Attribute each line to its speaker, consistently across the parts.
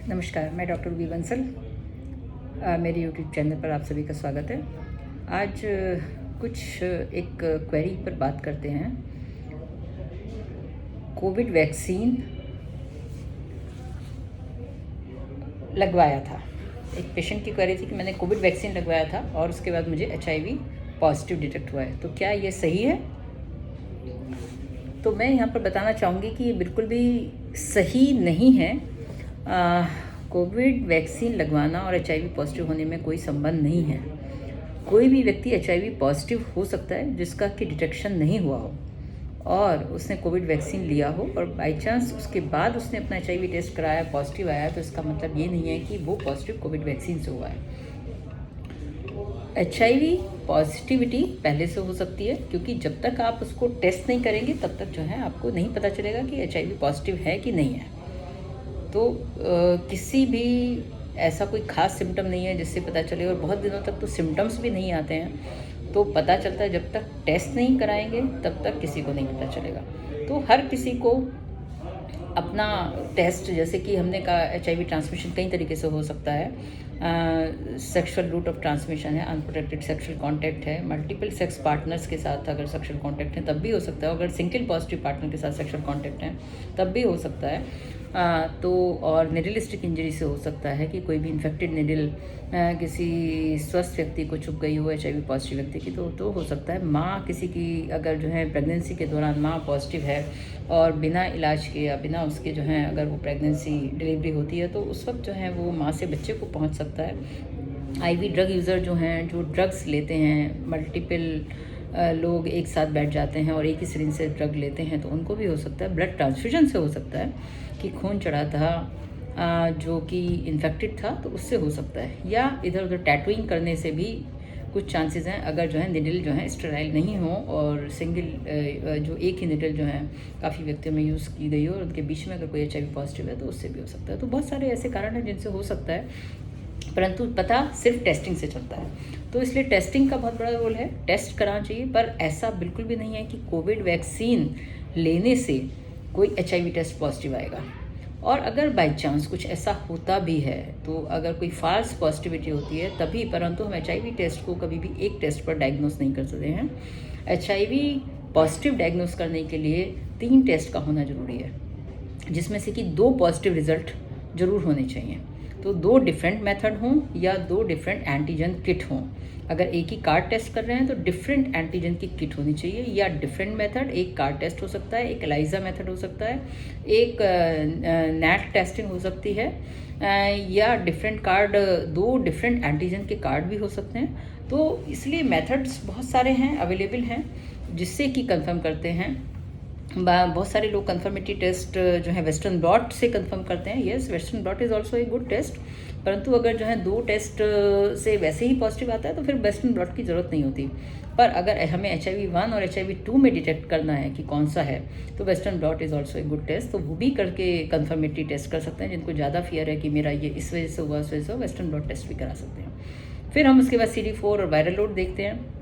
Speaker 1: नमस्कार, मैं doctor V Bansal. मेरे यूट्यूब चैनल पर आप सभी का स्वागत है। आज कुछ एक क्वेरी पर बात करते हैं। कोविड वैक्सीन लगवाया था। एक पेशेंट की क्वेरी थी कि मैंने कोविड वैक्सीन लगवाया था और उसके बाद मुझे HIV पॉजिटिव डिटेक्ट हुआ है, तो क्या ये सही है? तो मैं यहाँ पर बताना चाहूँगी कि ये बिल्कुल भी सही नहीं है। कोविड वैक्सीन लगवाना और HIV पॉजिटिव होने में कोई संबंध नहीं है। कोई भी व्यक्ति HIV पॉजिटिव हो सकता है जिसका कि डिटेक्शन नहीं हुआ हो और उसने कोविड वैक्सीन लिया हो और बाई चांस उसके बाद उसने अपना HIV टेस्ट कराया, पॉजिटिव आया, तो इसका मतलब ये नहीं है कि वो पॉजिटिव कोविड वैक्सीन से हुआ है। HIV पॉजिटिविटी पहले से हो सकती है, क्योंकि जब तक आप उसको टेस्ट नहीं करेंगे तब तक जो है आपको नहीं पता चलेगा कि HIV पॉजिटिव है कि नहीं है। तो किसी भी ऐसा कोई ख़ास सिम्टम नहीं है जिससे पता चले, और बहुत दिनों तक तो सिम्टम्स भी नहीं आते हैं। तो पता चलता है जब तक टेस्ट नहीं कराएंगे तब तक किसी को नहीं पता चलेगा। तो हर किसी को अपना टेस्ट, जैसे कि हमने कहा HIV ट्रांसमिशन कई तरीके से हो सकता है। सेक्सुअल रूट ऑफ ट्रांसमिशन है, अनप्रोटेक्टेड सेक्सुअल कांटेक्ट है, मल्टीपल सेक्स पार्टनर्स के साथ अगर सेक्सुअल कांटेक्ट है तब भी हो सकता है, अगर सिंगल पॉजिटिव पार्टनर के साथ सेक्सुअल कांटेक्ट है तब भी हो सकता है। तो और निडलिस्टिक इंजरी से हो सकता है कि कोई भी इन्फेक्टेड निडल किसी स्वस्थ व्यक्ति को चुभ गई हो HIV पॉजिटिव व्यक्ति की, तो हो सकता है। माँ किसी की अगर जो है प्रेगनेंसी के दौरान माँ पॉजिटिव है और बिना इलाज के या बिना उसके जो है अगर वो प्रेगनेंसी डिलीवरी होती है तो उस वक्त जो है वो माँ से बच्चे को पहुँच सकता है। IV ड्रग यूज़र जो हैं, जो ड्रग्स लेते हैं, मल्टीपल लोग एक साथ बैठ जाते हैं और एक ही सिरिंज से ड्रग लेते हैं, तो उनको भी हो सकता है। ब्लड ट्रांसफ्यूजन से हो सकता है कि खून चढ़ा था जो कि इन्फेक्टेड था, तो उससे हो सकता है। या इधर उधर टैटूइंग करने से भी कुछ चांसेस हैं, अगर जो है निडल जो है स्टेराइल नहीं हो और सिंगल जो एक ही निडल जो है काफ़ी व्यक्तियों में यूज़ की गई हो और उनके बीच में अगर कोई HIV पॉजिटिव है तो उससे भी हो सकता है। तो बहुत सारे ऐसे कारण हैं जिनसे हो सकता है, परंतु पता सिर्फ टेस्टिंग से चलता है। तो इसलिए टेस्टिंग का बहुत बड़ा रोल है, टेस्ट कराना चाहिए। पर ऐसा बिल्कुल भी नहीं है कि कोविड वैक्सीन लेने से कोई HIV टेस्ट पॉजिटिव आएगा। और अगर बाई चांस कुछ ऐसा होता भी है, तो अगर कोई फॉल्स पॉजिटिविटी होती है तभी, परंतु हम HIV टेस्ट को कभी भी एक टेस्ट पर डायग्नोस नहीं कर सकते हैं। HIV पॉजिटिव डायग्नोस करने के लिए 3 टेस्ट का होना ज़रूरी है, जिसमें से कि 2 पॉजिटिव रिजल्ट ज़रूर होने चाहिए। तो 2 डिफरेंट मेथड हों या 2 डिफरेंट एंटीजन किट हों। अगर एक ही कार्ड टेस्ट कर रहे हैं तो डिफरेंट एंटीजन की किट होनी चाहिए, या डिफरेंट मेथड, एक कार्ड टेस्ट हो सकता है, एक एलाइजा मेथड हो सकता है, एक नैट टेस्टिंग हो सकती है, या डिफरेंट कार्ड, 2 डिफरेंट एंटीजन के कार्ड भी हो सकते हैं। तो इसलिए मेथड्स बहुत सारे हैं, अवेलेबल हैं, जिससे कि कंफर्म करते हैं। बहुत सारे लोग कंफर्मेटरी टेस्ट जो है वेस्टर्न ब्लॉट से कंफर्म करते हैं। Yes, western blot is also a good test, परंतु अगर जो है 2 टेस्ट से वैसे ही पॉजिटिव आता है तो फिर वेस्टर्न ब्लॉट की ज़रूरत नहीं होती। पर अगर हमें HIV-1 और HIV-2 में डिटेक्ट करना है कि कौन सा है, तो western blot is also a good test, तो वो भी करके कंफर्मेटरी टेस्ट कर सकते हैं। जिनको ज़्यादा फियर है कि मेरा ये इस वजह से हुआ, उस वजह से, वेस्टर्न ब्लॉट टेस्ट भी करा सकते हैं। फिर हम उसके बाद CD4 और वायरल लोड देखते हैं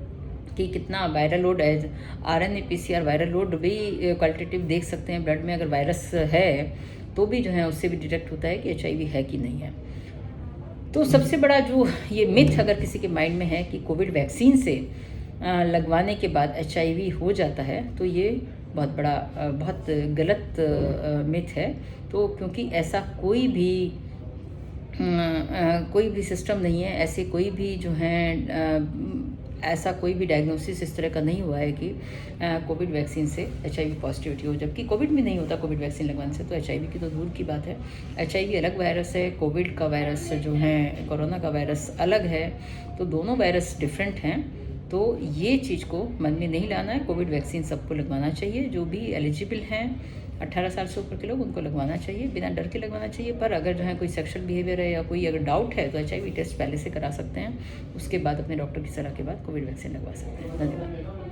Speaker 1: कि कितना वायरल लोड है। RNA-PCR वायरल लोड भी क्वालिटेटिव देख सकते हैं। ब्लड में अगर वायरस है तो भी जो है उससे भी डिटेक्ट होता है कि HIV है कि नहीं है। तो सबसे बड़ा जो ये मिथ अगर किसी के माइंड में है कि कोविड वैक्सीन से लगवाने के बाद HIV हो जाता है, तो ये बहुत बड़ा बहुत गलत मिथ है। तो क्योंकि ऐसा कोई भी सिस्टम नहीं है, ऐसे कोई भी जो है ऐसा कोई भी डायग्नोसिस इस तरह का नहीं हुआ है कि कोविड वैक्सीन से HIV पॉजिटिविटी हो, जबकि कोविड भी नहीं होता कोविड वैक्सीन लगवाने से। तो HIV की तो दूर की बात है। HIV अलग वायरस है, कोविड का वायरस जो है, कोरोना का वायरस अलग है, तो दोनों वायरस डिफरेंट हैं। तो ये चीज़ को मन में नहीं लाना है। कोविड वैक्सीन सबको लगवाना चाहिए, जो भी एलिजिबल हैं 18 साल से ऊपर के लोग, उनको लगवाना चाहिए, बिना डर के लगवाना चाहिए। पर अगर जो है कोई सेक्सुअल बिहेवियर है या कोई अगर डाउट है तो HIV टेस्ट पहले से करा सकते हैं, उसके बाद अपने डॉक्टर की सलाह के बाद कोविड वैक्सीन लगवा सकते हैं। धन्यवाद।